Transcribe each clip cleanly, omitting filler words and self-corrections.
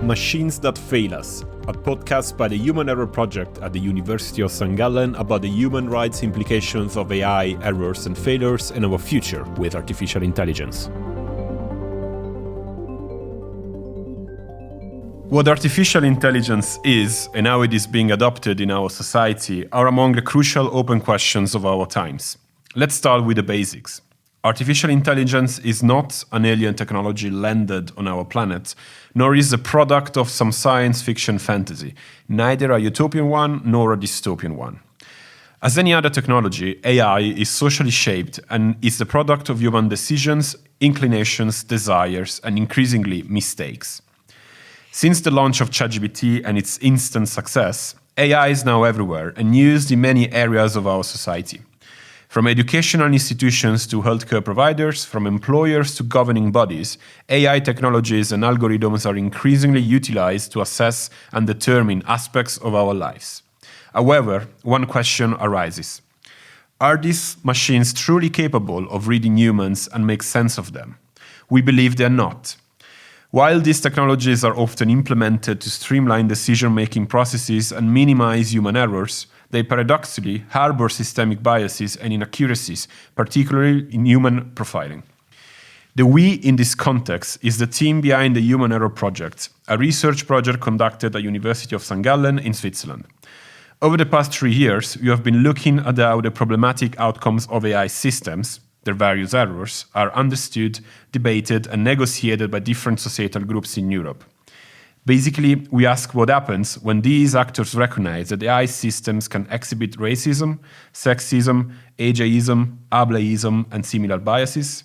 Machines That Fail Us, a podcast by the Human Error Project at the University of St. Gallen about the human rights implications of AI, errors and failures, and our future with artificial intelligence. What artificial intelligence is and how it is being adopted in our society are among the crucial open questions of our times. Let's start with the basics. Artificial intelligence is not an alien technology landed on our planet, nor is a product of some science fiction fantasy, neither a utopian one nor a dystopian one. As any other technology, AI is socially shaped and is the product of human decisions, inclinations, desires, and increasingly mistakes. Since the launch of ChatGPT and its instant success, AI is now everywhere and used in many areas of our society. From educational institutions to healthcare providers, from employers to governing bodies, AI technologies and algorithms are increasingly utilized to assess and determine aspects of our lives. However, one question arises. Are these machines truly capable of reading humans and make sense of them? We believe they are not. While these technologies are often implemented to streamline decision-making processes and minimize human errors, they paradoxically harbor systemic biases and inaccuracies, particularly in human profiling. The we in this context is the team behind the Human Error Project, a research project conducted at the University of St. Gallen in Switzerland. Over the past 3 years, we have been looking at how the problematic outcomes of AI systems, their various errors, are understood, debated, and negotiated by different societal groups in Europe. Basically, we ask what happens when these actors recognize that AI systems can exhibit racism, sexism, ageism, ableism, and similar biases.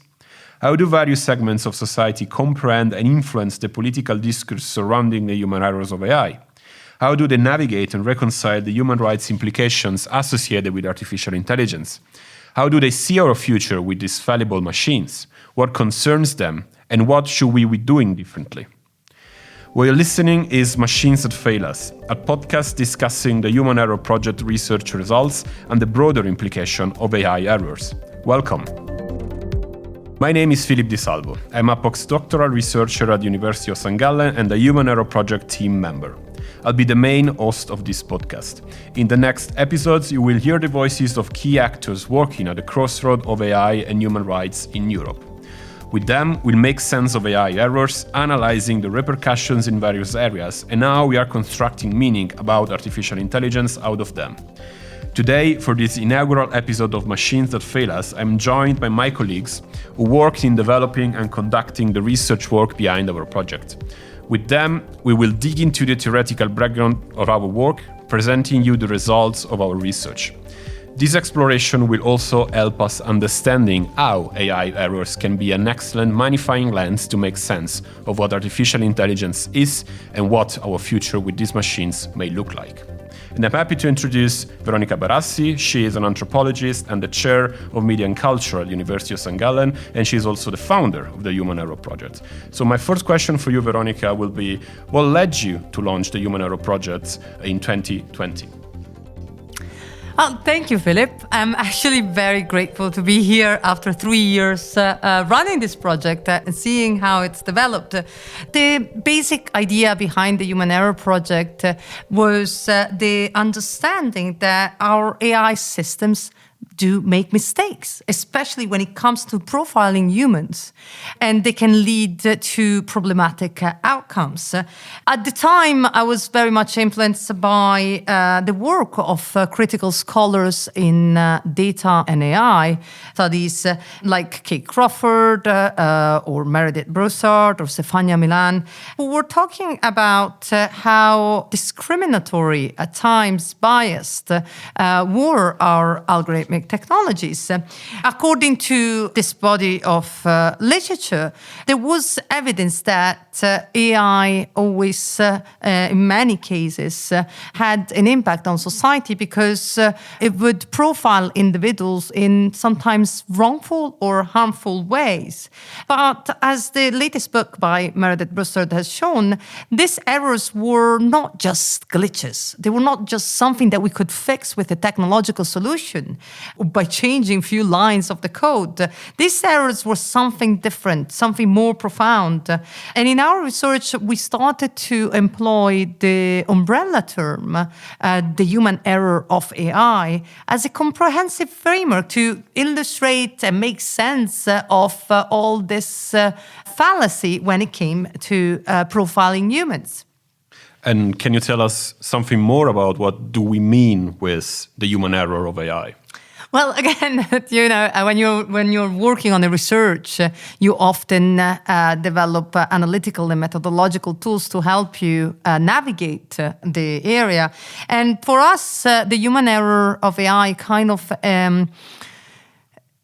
How do various segments of society comprehend and influence the political discourse surrounding the human errors of AI? How do they navigate and reconcile the human rights implications associated with artificial intelligence? How do they see our future with these fallible machines? What concerns them? And what should we be doing differently? What you're listening is Machines That Fail Us, a podcast discussing the Human Error Project research results and the broader implication of AI errors. Welcome. My name is Philip Di Salvo. I'm a postdoctoral researcher at the University of St. Gallen and a Human Error Project team member. I'll be the main host of this podcast. In the next episodes, you will hear the voices of key actors working at the crossroad of AI and human rights in Europe. With them, we'll make sense of AI errors, analyzing the repercussions in various areas, and how we are constructing meaning about artificial intelligence out of them. Today, for this inaugural episode of Machines That Fail Us, I'm joined by my colleagues who worked in developing and conducting the research work behind our project. With them, we will dig into the theoretical background of our work, presenting you the results of our research. This exploration will also help us understanding how AI errors can be an excellent magnifying lens to make sense of what artificial intelligence is and what our future with these machines may look like. And I'm happy to introduce Veronica Barassi. She is an anthropologist and the chair of Media and Culture at the University of St. Gallen, and she is also the founder of the Human Error Project. So my first question for you, Veronica, will be, what led you to launch the Human Error Project in 2020? Thank you, Philip. I'm actually very grateful to be here after 3 years running this project and seeing how it's developed. The basic idea behind the Human Error Project was the understanding that our AI systems do make mistakes, especially when it comes to profiling humans, and they can lead to problematic outcomes. At the time, I was very much influenced by the work of critical scholars in data and AI studies like Kate Crawford or Meredith Broussard or Stefania Milan, who were talking about how discriminatory, at times biased, were our algorithmic technologies. According to this body of literature, there was evidence that AI always, in many cases, had an impact on society because it would profile individuals in sometimes wrongful or harmful ways. But as the latest book by Meredith Broussard has shown, these errors were not just glitches. They were not just something that we could fix with a technological solution. by changing few lines of the code. These errors were something different, something more profound. And in our research, we started to employ the umbrella term, the human error of AI, as a comprehensive framework to illustrate and make sense of all this fallacy when it came to profiling humans. And can you tell us something more about what do we mean with the human error of AI? Well, again, when you're working on the research, you often develop analytical and methodological tools to help you navigate the area. And for us, the human error of AI kind of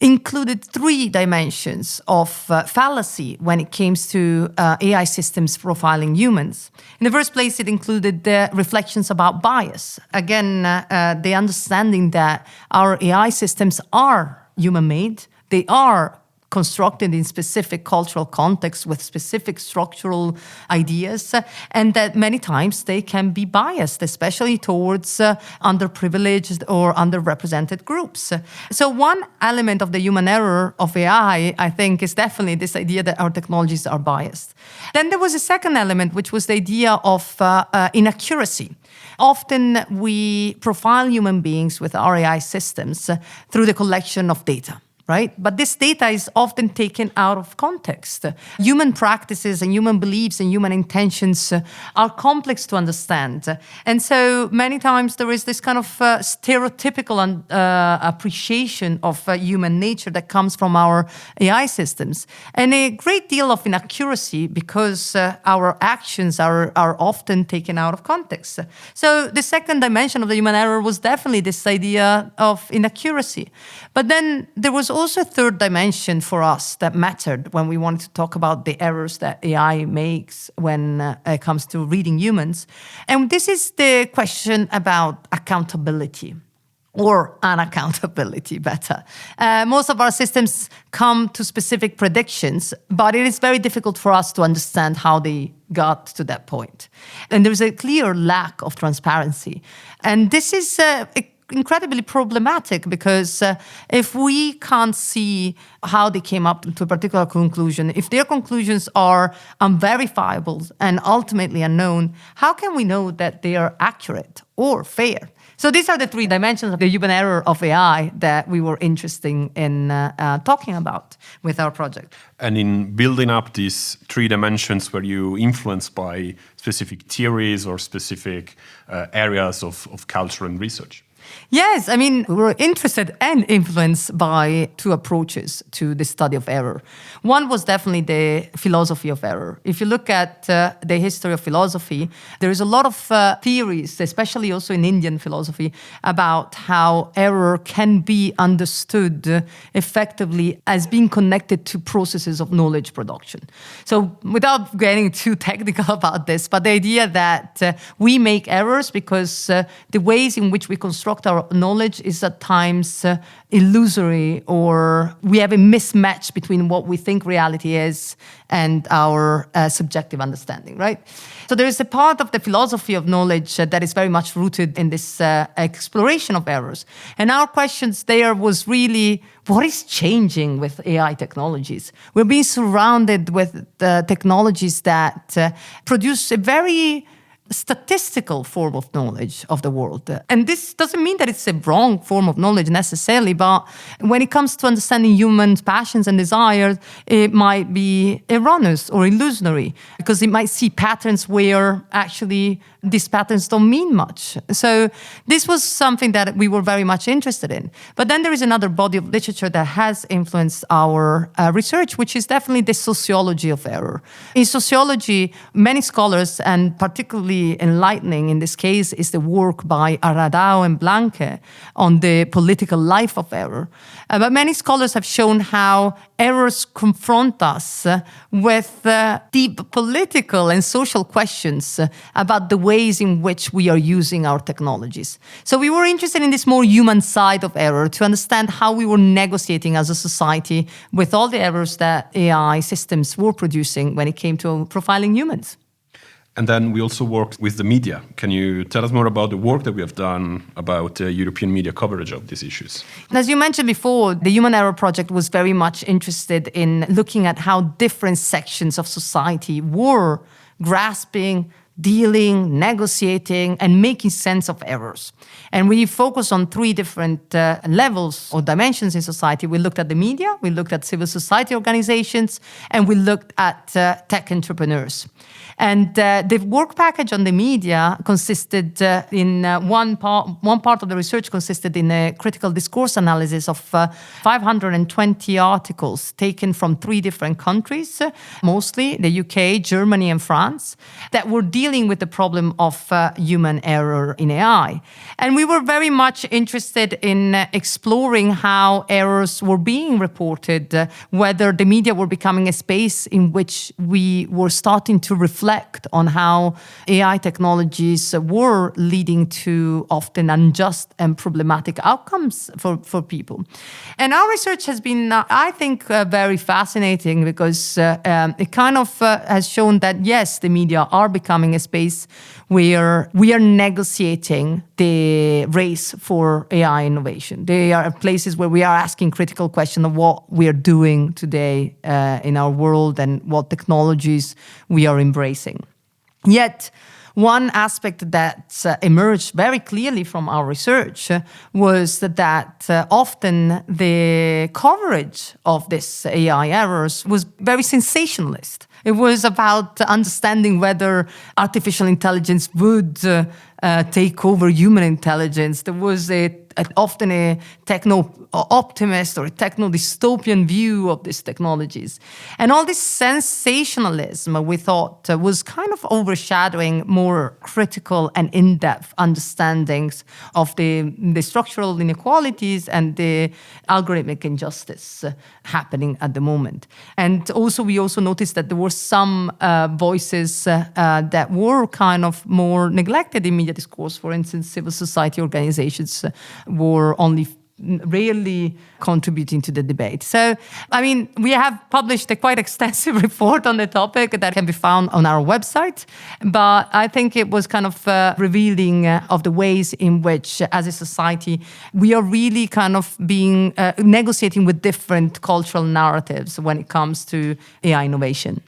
included three dimensions of fallacy when it came to AI systems profiling humans. In the first place, it included reflections about bias. Again, the understanding that our AI systems are human-made, they are constructed in specific cultural contexts with specific structural ideas, and that many times they can be biased, especially towards underprivileged or underrepresented groups. So one element of the human error of AI, I think, is definitely this idea that our technologies are biased. Then there was a second element, which was the idea of inaccuracy. Often we profile human beings with our AI systems through the collection of data. Right? But this data is often taken out of context. Human practices and human beliefs and human intentions are complex to understand. And so many times there is this kind of stereotypical appreciation of human nature that comes from our AI systems. And a great deal of inaccuracy because our actions are often taken out of context. So the second dimension of the human error was definitely this idea of inaccuracy. But then there was also a third dimension for us that mattered when we wanted to talk about the errors that AI makes when it comes to reading humans. And this is the question about accountability. Or unaccountability, better. Most of our systems come to specific predictions, but it is very difficult for us to understand how they got to that point. And there's a clear lack of transparency. And this is incredibly problematic because if we can't see how they came up to a particular conclusion, if their conclusions are unverifiable and ultimately unknown, how can we know that they are accurate or fair? So these are the three dimensions of the human error of AI that we were interested in talking about with our project. And in building up these three dimensions, were you influenced by specific theories or specific areas of culture and research? Yes, I mean, we were interested and influenced by two approaches to the study of error. One was definitely the philosophy of error. If you look at the history of philosophy, there is a lot of theories, especially also in Indian philosophy, about how error can be understood effectively as being connected to processes of knowledge production. So without getting too technical about this, but the idea that we make errors because the ways in which we construct our knowledge is at times illusory, or we have a mismatch between what we think reality is and our subjective understanding, right? So there is a part of the philosophy of knowledge that is very much rooted in this exploration of errors. And our questions there was really, what is changing with AI technologies? We're being surrounded with technologies that produce a very statistical form of knowledge of the world. And this doesn't mean that it's a wrong form of knowledge necessarily, but when it comes to understanding human passions and desires, it might be erroneous or illusory because it might see patterns where actually these patterns don't mean much. So this was something that we were very much interested in. But then there is another body of literature that has influenced our research, which is definitely the sociology of error. In sociology, many scholars, and particularly enlightening in this case is the work by Arradao and Blanque on the political life of error. But many scholars have shown how errors confront us with deep political and social questions about the ways in which we are using our technologies. So we were interested in this more human side of error to understand how we were negotiating as a society with all the errors that AI systems were producing when it came to profiling humans. And then we also worked with the media. Can you tell us more about the work that we have done about European media coverage of these issues? As you mentioned before, the Human Error Project was very much interested in looking at how different sections of society were grasping, dealing, negotiating, and making sense of errors. And we focused on three different levels or dimensions in society. We looked at the media, we looked at civil society organizations, and we looked at tech entrepreneurs. And the work package on the media consisted in one part of the research consisted in a critical discourse analysis of 520 articles taken from three different countries, mostly the UK, Germany, and France, that were dealing with the problem of human error in AI. And we were very much interested in exploring how errors were being reported, whether the media were becoming a space in which we were starting to reflect on how AI technologies were leading to often unjust and problematic outcomes for people. And our research has been, I think, very fascinating because it kind of has shown that, yes, the media are becoming a space where we are negotiating the race for AI innovation. They are places where we are asking critical questions of what we are doing today in our world and what technologies we are embracing. Yet, one aspect that emerged very clearly from our research was that often the coverage of these AI errors was very sensationalist. It was about understanding whether artificial intelligence would take over human intelligence. There was often a techno-optimist or a techno-dystopian view of these technologies. And all this sensationalism, we thought, was kind of overshadowing more critical and in-depth understandings of the structural inequalities and the algorithmic injustice happening at the moment. And also, we also noticed that there were some voices that were kind of more neglected in media discourse. For instance, civil society organizations were only rarely contributing to the debate. So, I mean, we have published a quite extensive report on the topic that can be found on our website, but I think it was kind of revealing of the ways in which, as a society, we are really kind of being negotiating with different cultural narratives when it comes to AI innovation.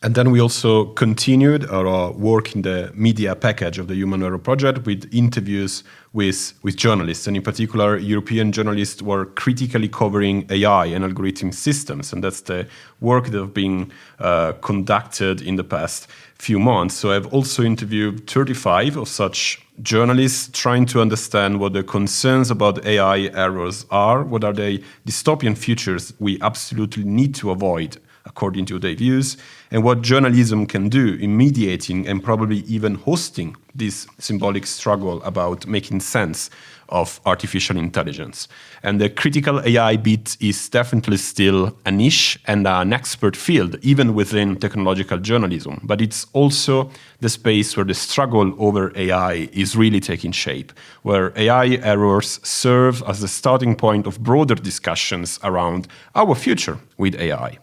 And then we also continued our work in the media package of the Human Error Project with interviews with journalists, and in particular, European journalists were critically covering AI and algorithmic systems, and that's the work that have been conducted in the past few months. So I've also interviewed 35 of such journalists trying to understand what the concerns about AI errors are, what are the dystopian futures we absolutely need to avoid according to their views, and what journalism can do in mediating and probably even hosting this symbolic struggle about making sense of artificial intelligence. And the critical AI bit is definitely still a niche and an expert field, even within technological journalism. But it's also the space where the struggle over AI is really taking shape, where AI errors serve as the starting point of broader discussions around our future with AI.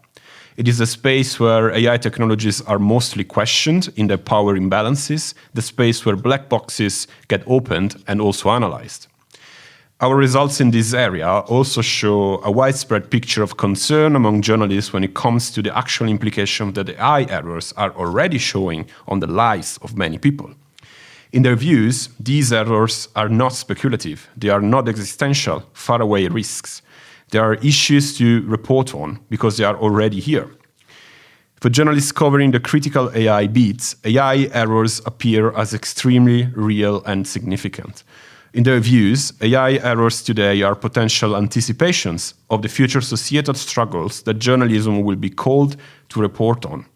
It is a space where AI technologies are mostly questioned in their power imbalances, the space where black boxes get opened and also analyzed. Our results in this area also show a widespread picture of concern among journalists when it comes to the actual implication that AI errors are already showing on the lives of many people. In their views, these errors are not speculative, they are not existential, faraway risks. There are issues to report on because they are already here. For journalists covering the critical AI beats, AI errors appear as extremely real and significant. In their views, AI errors today are potential anticipations of the future societal struggles that journalism will be called to report on.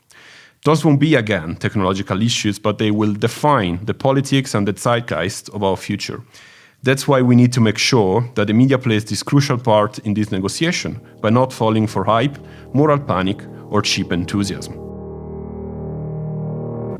Those won't be, again, technological issues, but they will define the politics and the zeitgeist of our future. That's why we need to make sure that the media plays this crucial part in this negotiation by not falling for hype, moral panic, or cheap enthusiasm.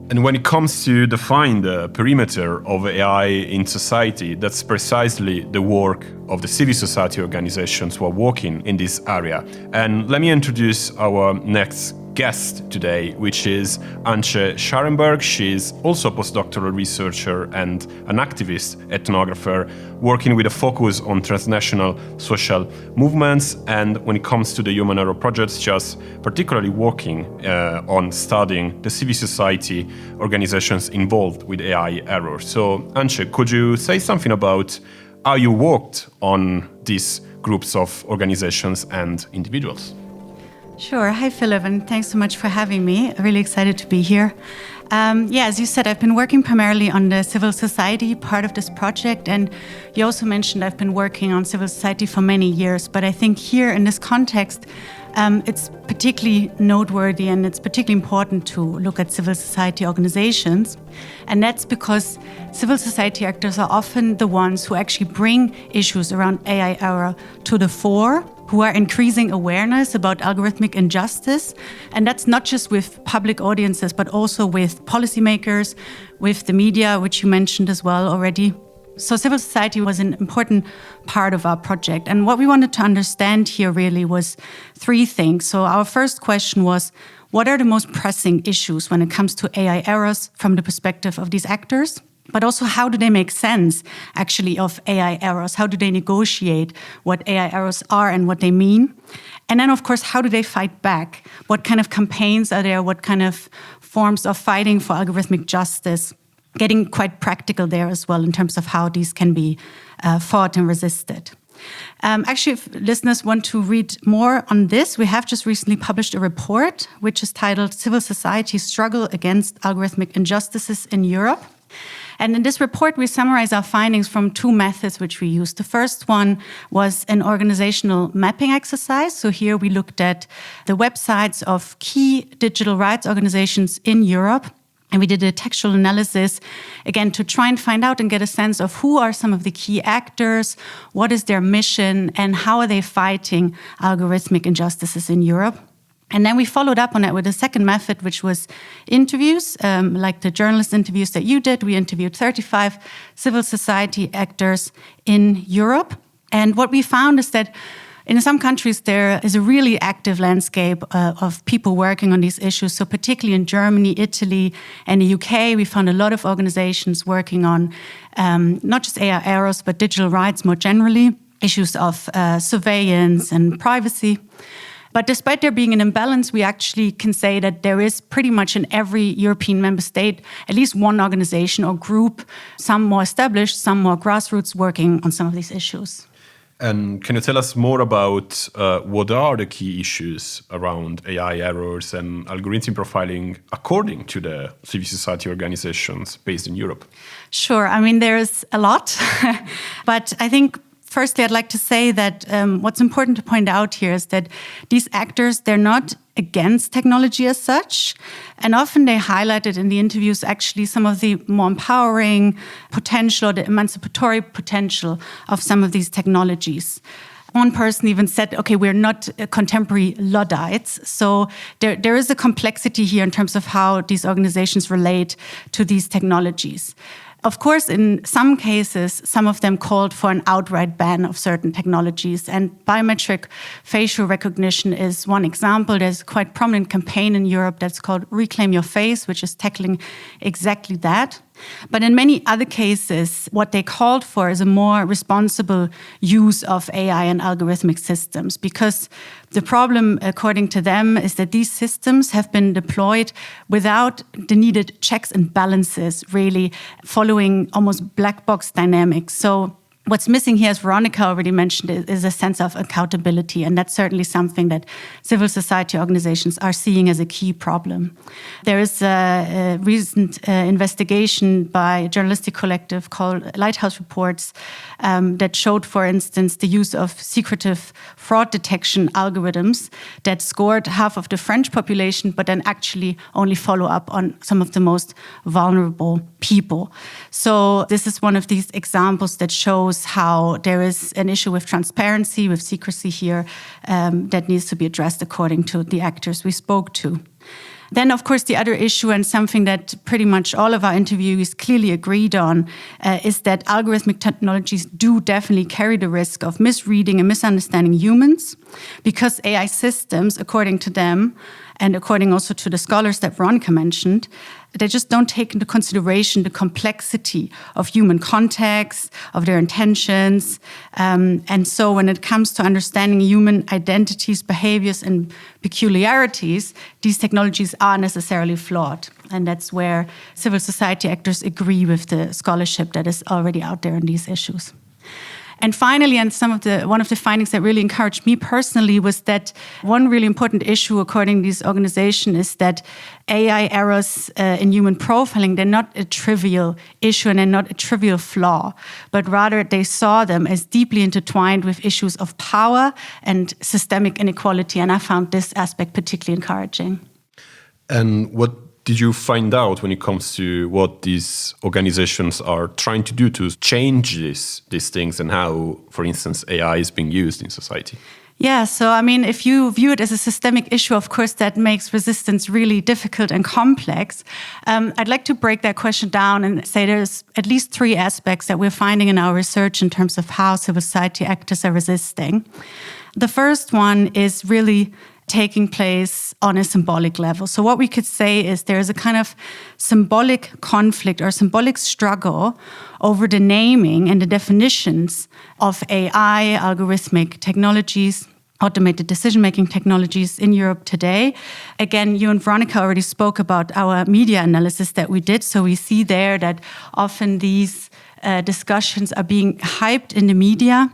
And when it comes to define the perimeter of AI in society, that's precisely the work of the civil society organizations who are working in this area. And let me introduce our next guest today, which is Antje Scharenberg. She's also a postdoctoral researcher and an activist ethnographer working with a focus on transnational social movements. And when it comes to the human error projects, just particularly working on studying the civil society organizations involved with AI error. So Antje, could you say something about how you worked on these groups of organizations and individuals? Sure. Hi, Philip, and thanks so much for having me. Really excited to be here. As you said, I've been working primarily on the civil society part of this project, and you also mentioned I've been working on civil society for many years, but I think here in this context, it's particularly noteworthy and it's particularly important to look at civil society organizations. And that's because civil society actors are often the ones who actually bring issues around AI error to the fore, who are increasing awareness about algorithmic injustice. And that's not just with public audiences, but also with policymakers, with the media, which you mentioned as well already. So civil society was an important part of our project. And what we wanted to understand here really was three things. So our first question was, what are the most pressing issues when it comes to AI errors from the perspective of these actors? But also, how do they make sense, actually, of AI errors? How do they negotiate what AI errors are and what they mean? And then, of course, how do they fight back? What kind of campaigns are there? What kind of forms of fighting for algorithmic justice? Getting quite practical there as well in terms of how these can be fought and resisted. Actually, if listeners want to read more on this, we have just recently published a report, which is titled Civil Society's Struggle Against Algorithmic Injustices in Europe. And in this report, we summarize our findings from two methods which we used. The first one was an organizational mapping exercise. So here we looked at the websites of key digital rights organizations in Europe. And we did a textual analysis, again, to try and find out and get a sense of who are some of the key actors, what is their mission, and how are they fighting algorithmic injustices in Europe. And then we followed up on it with a second method, which was interviews, like the journalist interviews that you did. We interviewed 35 civil society actors in Europe. And what we found is that in some countries, there is a really active landscape of people working on these issues. So particularly in Germany, Italy, and the UK, we found a lot of organizations working on not just AI errors, but digital rights more generally, issues of surveillance and privacy. But despite there being an imbalance, we actually can say that there is pretty much in every European member state at least one organization or group, some more established, some more grassroots, working on some of these issues. And can you tell us more about what are the key issues around AI errors and algorithm profiling according to the civil society organizations based in Europe? Sure. I mean, there's a lot. But I think firstly, I'd like to say that what's important to point out here is that these actors, they're not against technology as such. And often they highlighted in the interviews actually some of the more empowering potential or the emancipatory potential of some of these technologies. One person even said, okay, we're not contemporary Luddites. So there is a complexity here in terms of how these organizations relate to these technologies. Of course, in some cases, some of them called for an outright ban of certain technologies. And biometric facial recognition is one example. There's a quite prominent campaign in Europe that's called Reclaim Your Face, which is tackling exactly that. But in many other cases, what they called for is a more responsible use of AI and algorithmic systems, because the problem, according to them, is that these systems have been deployed without the needed checks and balances, really following almost black box dynamics. So what's missing here, as Veronica already mentioned, is a sense of accountability. And that's certainly something that civil society organizations are seeing as a key problem. There is a recent investigation by a journalistic collective called Lighthouse Reports that showed, for instance, the use of secretive fraud detection algorithms that scored half of the French population, but then actually only follow up on some of the most vulnerable people. So this is one of these examples that shows how there is an issue with transparency, with secrecy here, that needs to be addressed according to the actors we spoke to. Then, of course, the other issue, and something that pretty much all of our interviewees clearly agreed on, is that algorithmic technologies do definitely carry the risk of misreading and misunderstanding humans, because AI systems, according to them, and according also to the scholars that Veronica mentioned, they just don't take into consideration the complexity of human context, of their intentions. And so when it comes to understanding human identities, behaviors, and peculiarities, these technologies are necessarily flawed. And that's where civil society actors agree with the scholarship that is already out there on these issues. And finally, and one of the findings that really encouraged me personally was that one really important issue, according to this organization, is that AI errors in human profiling, they're not a trivial issue and they're not a trivial flaw, but rather they saw them as deeply intertwined with issues of power and systemic inequality. And I found this aspect particularly encouraging. And what did you find out when it comes to what these organizations are trying to do to change these things and how, for instance, AI is being used in society? Yeah, so I mean, if you view it as a systemic issue, of course, that makes resistance really difficult and complex. I'd like to break that question down and say there's at least 3 aspects that we're finding in our research in terms of how civil society actors are resisting. The first one is really taking place on a symbolic level. So what we could say is there's a kind of symbolic conflict or symbolic struggle over the naming and the definitions of AI, algorithmic technologies, automated decision-making technologies in Europe today. Again, you and Veronica already spoke about our media analysis that we did. So we see there that often these discussions are being hyped in the media.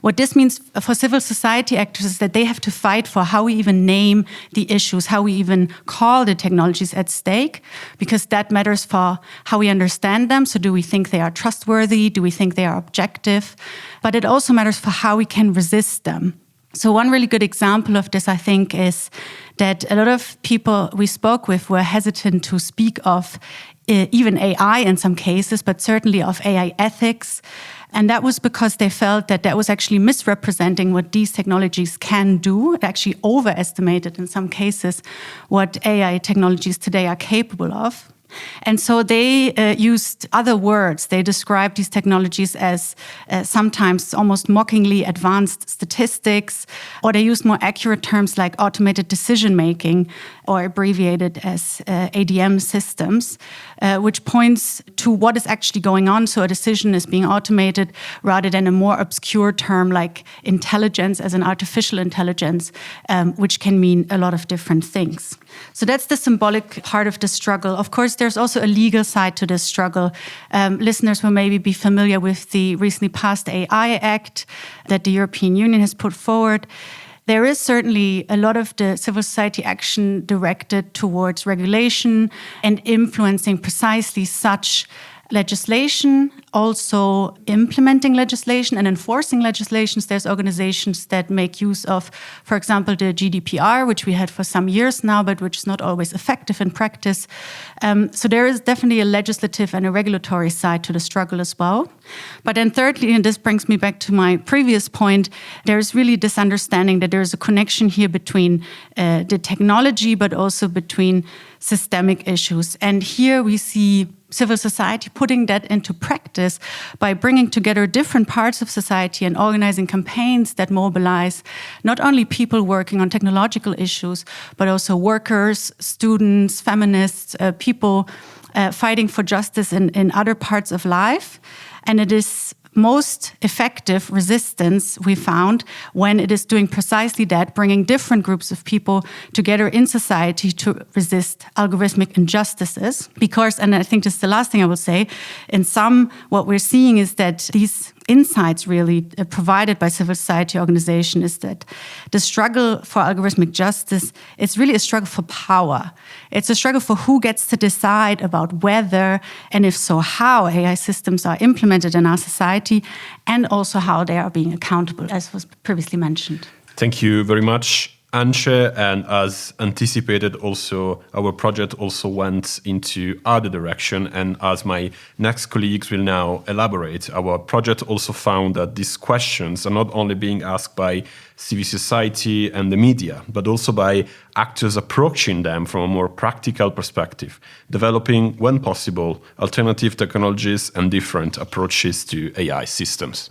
What this means for civil society actors is that they have to fight for how we even name the issues, how we even call the technologies at stake, because that matters for how we understand them. So do we think they are trustworthy? Do we think they are objective? But it also matters for how we can resist them. So one really good example of this, I think, is that a lot of people we spoke with were hesitant to speak of even AI in some cases, but certainly of AI ethics. And that was because they felt that that was actually misrepresenting what these technologies can do. It actually overestimated in some cases what AI technologies today are capable of. And so they used other words. They described these technologies as sometimes almost mockingly advanced statistics, or they used more accurate terms like automated decision-making, or abbreviated as ADM systems, which points to what is actually going on. So a decision is being automated rather than a more obscure term like intelligence as an artificial intelligence, which can mean a lot of different things. So that's the symbolic part of the struggle. Of course, there's also a legal side to this struggle. Listeners will maybe be familiar with the recently passed AI Act that the European Union has put forward. There is certainly a lot of the civil society action directed towards regulation and influencing precisely such legislation, also implementing legislation and enforcing legislations. There's organizations that make use of, for example, the GDPR, which we had for some years now, but which is not always effective in practice. So there is definitely a legislative and a regulatory side to the struggle as well. But then thirdly, and this brings me back to my previous point, there's really this understanding that there's a connection here between the technology, but also between systemic issues. And here we see civil society putting that into practice by bringing together different parts of society and organizing campaigns that mobilize not only people working on technological issues, but also workers, students, feminists, people fighting for justice in other parts of life. And it is most effective resistance we found when it is doing precisely that, bringing different groups of people together in society to resist algorithmic injustices. Because, and I think this is the last thing I will say, in some, what we're seeing is that these insights really provided by civil society organization is that the struggle for algorithmic justice, it's really a struggle for power. It's a struggle for who gets to decide about whether, and if so, how AI systems are implemented in our society, and also how they are being accountable, as was previously mentioned. Thank you very much, Antje. And as anticipated, also our project also went into other direction. And as my next colleagues will now elaborate, our project also found that these questions are not only being asked by civil society and the media, but also by actors approaching them from a more practical perspective, developing, when possible, alternative technologies and different approaches to AI systems.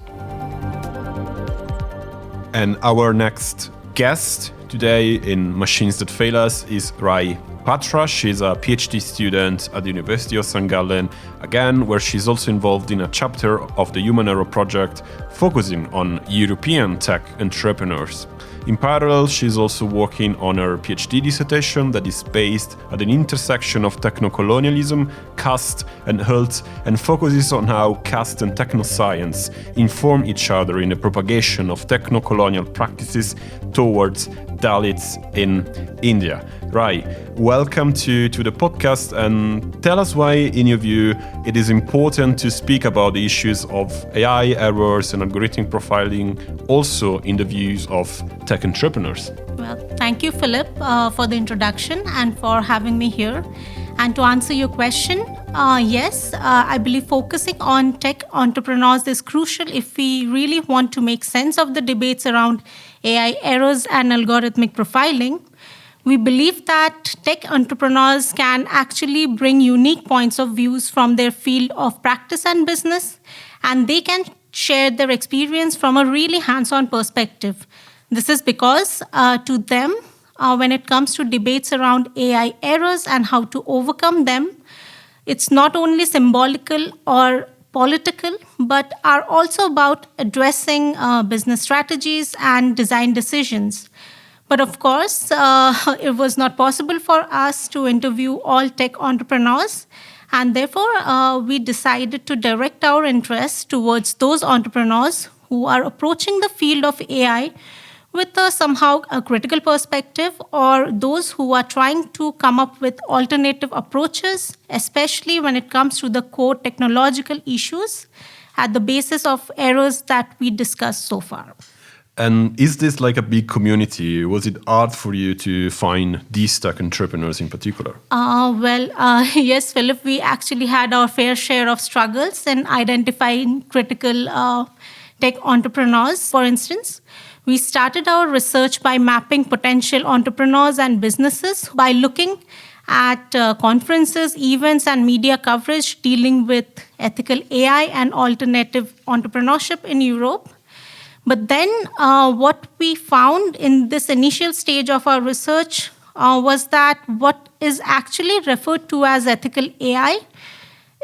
And our next guest today in Machines That Fail Us is Rai Patra. She's a PhD student at the University of St. Gallen, again, where she's also involved in a chapter of the Human Error Project focusing on European tech entrepreneurs. In parallel, she's also working on her PhD dissertation that is based at an intersection of techno-colonialism, caste and health, and focuses on how caste and technoscience inform each other in the propagation of techno-colonial practices towards Dalits in India. Rai, welcome to the podcast, and tell us why, in your view, it is important to speak about the issues of AI errors and algorithmic profiling also in the views of tech entrepreneurs. Well, thank you, Philip, for the introduction and for having me here. And to answer your question, yes, I believe focusing on tech entrepreneurs is crucial if we really want to make sense of the debates around AI errors and algorithmic profiling. We believe that tech entrepreneurs can actually bring unique points of views from their field of practice and business, and they can share their experience from a really hands-on perspective. This is because to them, when it comes to debates around AI errors and how to overcome them, it's not only symbolical or political, but are also about addressing business strategies and design decisions. But of course, it was not possible for us to interview all tech entrepreneurs, and therefore we decided to direct our interests towards those entrepreneurs who are approaching the field of AI with somehow a critical perspective, or those who are trying to come up with alternative approaches, especially when it comes to the core technological issues at the basis of errors that we discussed so far. And is this like a big community? Was it hard for you to find these tech entrepreneurs in particular? Yes, Philip, we actually had our fair share of struggles in identifying critical tech entrepreneurs. For instance, we started our research by mapping potential entrepreneurs and businesses by looking at conferences, events, and media coverage dealing with ethical AI and alternative entrepreneurship in Europe. But then what we found in this initial stage of our research was that what is actually referred to as ethical AI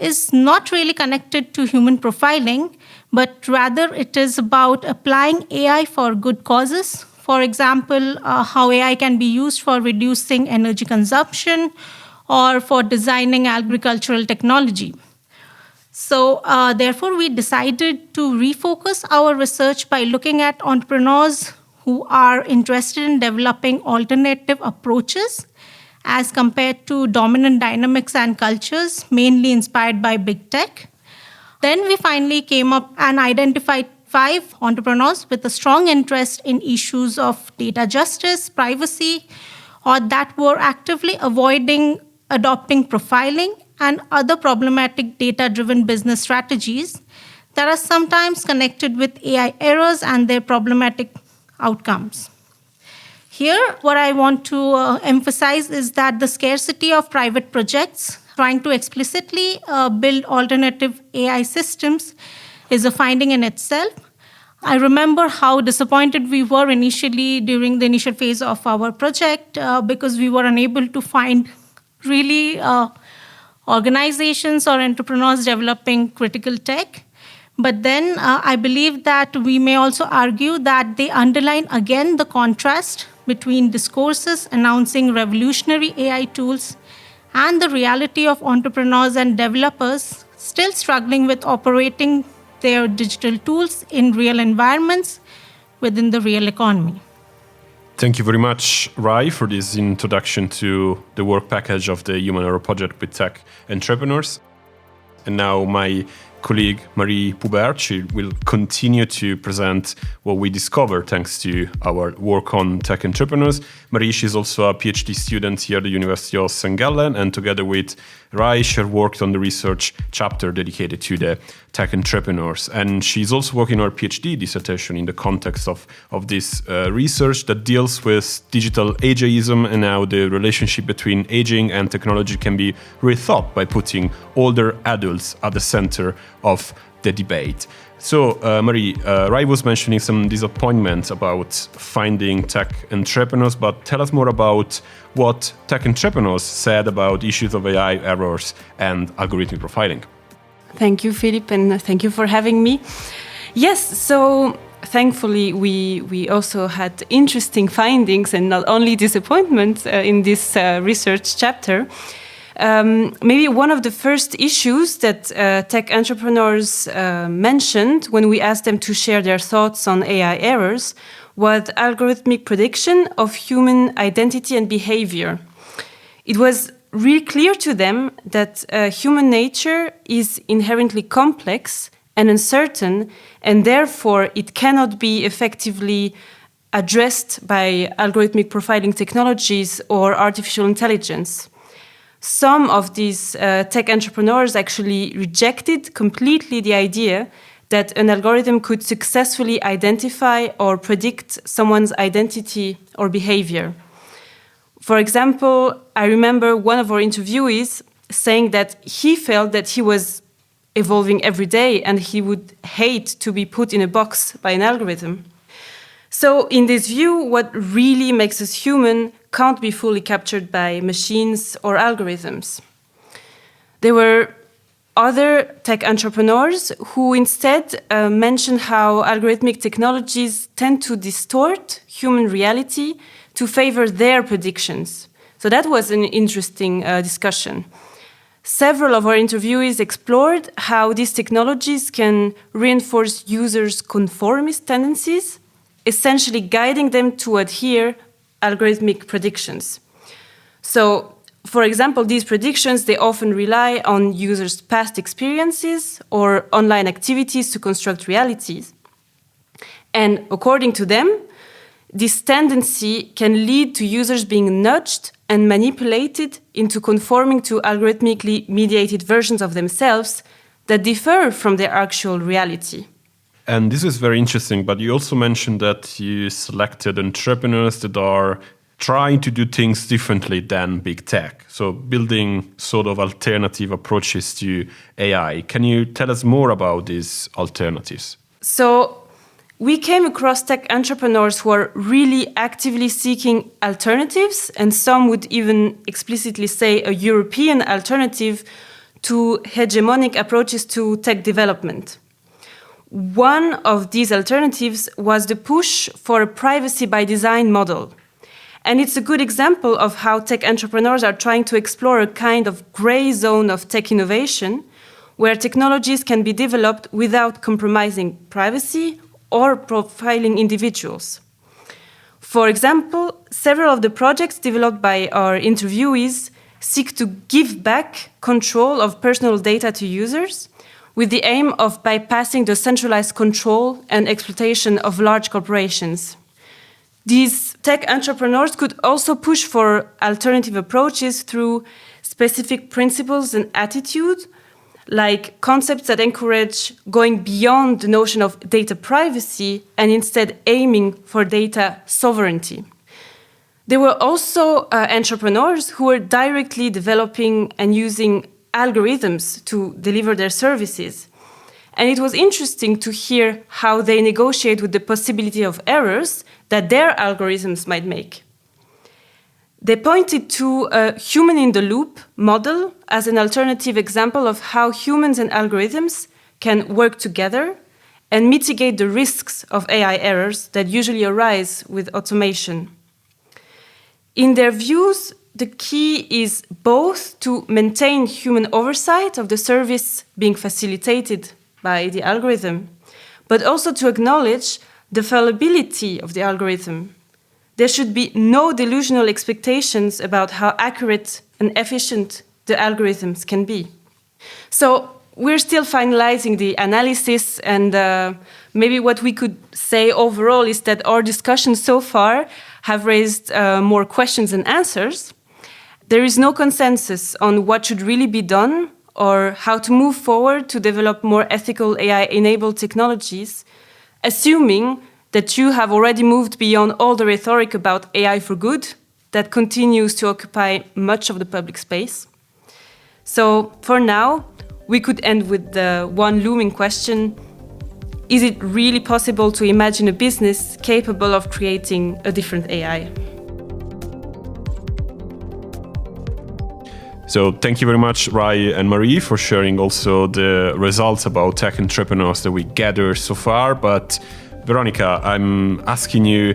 is not really connected to human profiling, but rather it is about applying AI for good causes. For example, how AI can be used for reducing energy consumption or for designing agricultural technology. So therefore, we decided to refocus our research by looking at entrepreneurs who are interested in developing alternative approaches as compared to dominant dynamics and cultures, mainly inspired by big tech. Then we finally came up and identified 5 entrepreneurs with a strong interest in issues of data justice, privacy, or that were actively avoiding adopting profiling and other problematic data-driven business strategies that are sometimes connected with AI errors and their problematic outcomes. Here, what I want to emphasize is that the scarcity of private projects trying to explicitly build alternative AI systems is a finding in itself. I remember how disappointed we were initially during the initial phase of our project because we were unable to find really organizations or entrepreneurs developing critical tech. But then I believe that we may also argue that they underline again the contrast between discourses announcing revolutionary AI tools and the reality of entrepreneurs and developers still struggling with operating their digital tools in real environments within the real economy. Thank you very much, Rai, for this introduction to the work package of the Human Error Project with tech entrepreneurs. And now my colleague Marie Poubert, she will continue to present what we discovered thanks to our work on tech entrepreneurs. Marie, she's also a PhD student here at the University of St. Gallen, and together with Rai, she worked on the research chapter dedicated to the tech entrepreneurs. And she's also working on her PhD dissertation in the context of this research that deals with digital ageism and how the relationship between aging and technology can be rethought by putting older adults at the center of the debate. So, Marie, Rai was mentioning some disappointment about finding tech entrepreneurs, but tell us more about what tech entrepreneurs said about issues of AI errors and algorithmic profiling. Thank you, Philip, and thank you for having me. Yes, so thankfully we also had interesting findings and not only disappointment in this research chapter. Maybe one of the first issues that tech entrepreneurs mentioned when we asked them to share their thoughts on AI errors was algorithmic prediction of human identity and behavior. It was really clear to them that human nature is inherently complex and uncertain, and therefore it cannot be effectively addressed by algorithmic profiling technologies or artificial intelligence. Some of these tech entrepreneurs actually rejected completely the idea that an algorithm could successfully identify or predict someone's identity or behavior. For example, I remember one of our interviewees saying that he felt that he was evolving every day and he would hate to be put in a box by an algorithm. So in this view, what really makes us human can't be fully captured by machines or algorithms. There were other tech entrepreneurs who instead mentioned how algorithmic technologies tend to distort human reality to favor their predictions. So that was an interesting discussion. Several of our interviewees explored how these technologies can reinforce users' conformist tendencies, essentially guiding them to adhere algorithmic predictions. So, for example, these predictions, they often rely on users' past experiences or online activities to construct realities. And according to them, this tendency can lead to users being nudged and manipulated into conforming to algorithmically mediated versions of themselves that differ from their actual reality. And this is very interesting, but you also mentioned that you selected entrepreneurs that are trying to do things differently than big tech, so building sort of alternative approaches to AI. Can you tell us more about these alternatives? So we came across tech entrepreneurs who are really actively seeking alternatives, and some would even explicitly say a European alternative to hegemonic approaches to tech development. One of these alternatives was the push for a privacy by design model. And it's a good example of how tech entrepreneurs are trying to explore a kind of gray zone of tech innovation, where technologies can be developed without compromising privacy or profiling individuals. For example, several of the projects developed by our interviewees seek to give back control of personal data to users with the aim of bypassing the centralized control and exploitation of large corporations. These tech entrepreneurs could also push for alternative approaches through specific principles and attitudes, like concepts that encourage going beyond the notion of data privacy and instead aiming for data sovereignty. There were also entrepreneurs who were directly developing and using algorithms to deliver their services. And it was interesting to hear how they negotiate with the possibility of errors that their algorithms might make. They pointed to a human-in-the-loop model as an alternative example of how humans and algorithms can work together and mitigate the risks of AI errors that usually arise with automation. In their views, the key is both to maintain human oversight of the service being facilitated by the algorithm, but also to acknowledge the fallibility of the algorithm. There should be no delusional expectations about how accurate and efficient the algorithms can be. So we're still finalizing the analysis, and maybe what we could say overall is that our discussions so far have raised more questions than answers. There is no consensus on what should really be done or how to move forward to develop more ethical AI-enabled technologies, assuming that you have already moved beyond all the rhetoric about AI for good that continues to occupy much of the public space. So for now, we could end with the one looming question: is it really possible to imagine a business capable of creating a different AI? So thank you very much, Rai and Marie, for sharing also the results about tech entrepreneurs that we gathered so far. But Veronica, I'm asking you,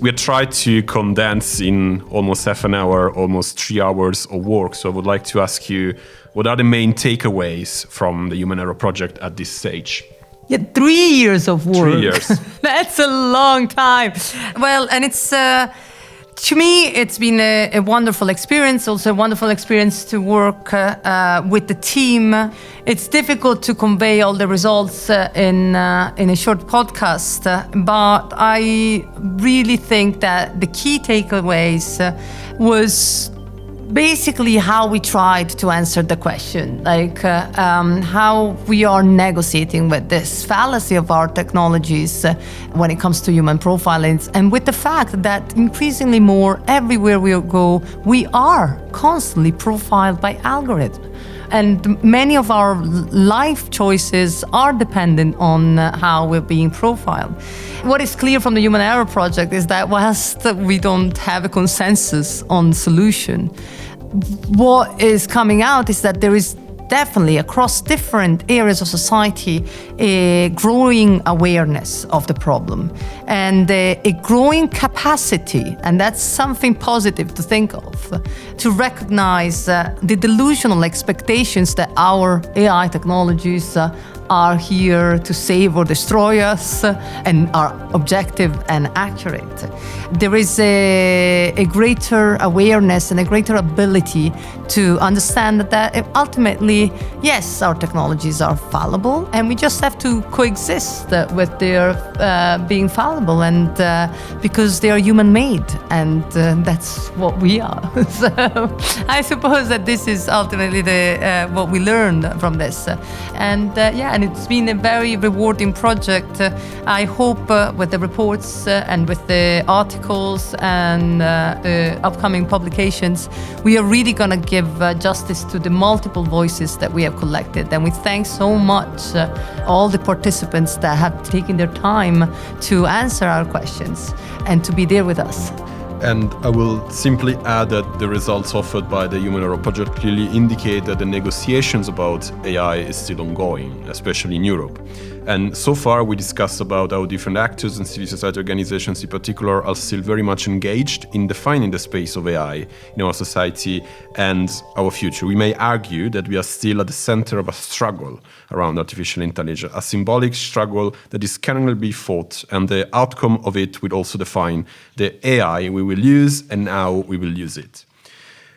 we tried to condense in almost half an hour, almost 3 hours of work. So I would like to ask you, what are the main takeaways from the Human Error Project at this stage? Yeah, 3 years of work. 3 years. That's a long time. Well, and it's... to me, it's been a wonderful experience, also a wonderful experience to work with the team. It's difficult to convey all the results in a short podcast, but I really think that the key takeaways was basically how we tried to answer the question, like how we are negotiating with this fallacy of our technologies when it comes to human profiling, and with the fact that increasingly more everywhere we go, we are constantly profiled by algorithms. And many of our life choices are dependent on how we're being profiled. What is clear from the Human Error Project is that whilst we don't have a consensus on solution, what is coming out is that there is definitely across different areas of society a growing awareness of the problem and a growing capacity, and that's something positive to think of, to recognize the delusional expectations that our AI technologies are here to save or destroy us and are objective and accurate. There is a greater awareness and a greater ability to understand that ultimately, yes, our technologies are fallible and we just have to coexist with their being fallible, and because they are human-made, and that's what we are. So I suppose that this is ultimately what we learned from this. And it's been a very rewarding project. I hope with the reports and with the articles and the upcoming publications, we are really going to give justice to the multiple voices that we have collected. And we thank so much all the participants that have taken their time to answer our questions and to be there with us. And I will simply add that the results offered by the Human Error Project clearly indicate that the negotiations about AI is still ongoing, especially in Europe. And so far we discussed about how different actors and civil society organizations in particular are still very much engaged in defining the space of AI in our society and our future. We may argue that we are still at the center of a struggle around artificial intelligence, a symbolic struggle that is currently being fought, and the outcome of it will also define the AI we will use and how we will use it.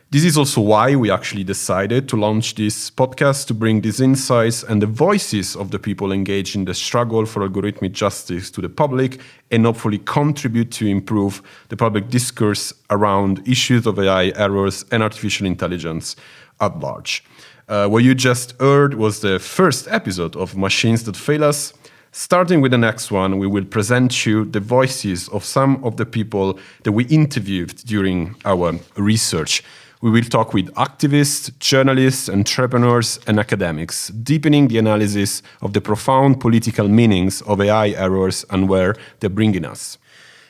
This is also why we actually decided to launch this podcast, to bring these insights and the voices of the people engaged in the struggle for algorithmic justice to the public, and hopefully contribute to improve the public discourse around issues of AI errors and artificial intelligence at large. What you just heard was the first episode of Machines That Fail Us. Starting with the next one, we will present you the voices of some of the people that we interviewed during our research. We will talk with activists, journalists, entrepreneurs, and academics, deepening the analysis of the profound political meanings of AI errors and where they're bringing us.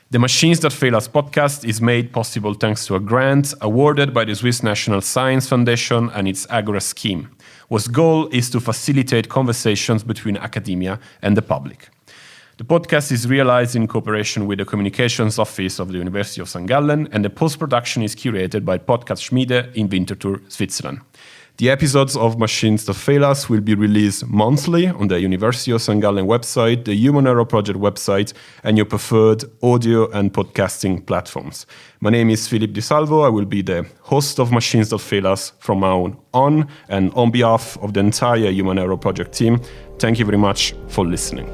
The Machines That Fail Us podcast is made possible thanks to a grant awarded by the Swiss National Science Foundation and its Agora scheme, whose goal is to facilitate conversations between academia and the public. The podcast is realized in cooperation with the Communications Office of the University of St. Gallen, and the post-production is curated by Podcast Schmiede in Winterthur, Switzerland. The episodes of Machines That Fail Us will be released monthly on the University of St. Gallen website, the Human Error Project website, and your preferred audio and podcasting platforms. My name is Philippe Di Salvo. I will be the host of Machines That Fail Us from now on, and on behalf of the entire Human Error Project team, thank you very much for listening.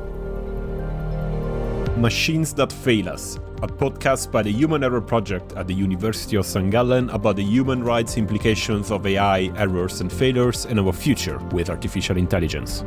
Machines That Fail Us, a podcast by the Human Error Project at the University of St. Gallen about the human rights implications of AI errors and failures and our future with artificial intelligence.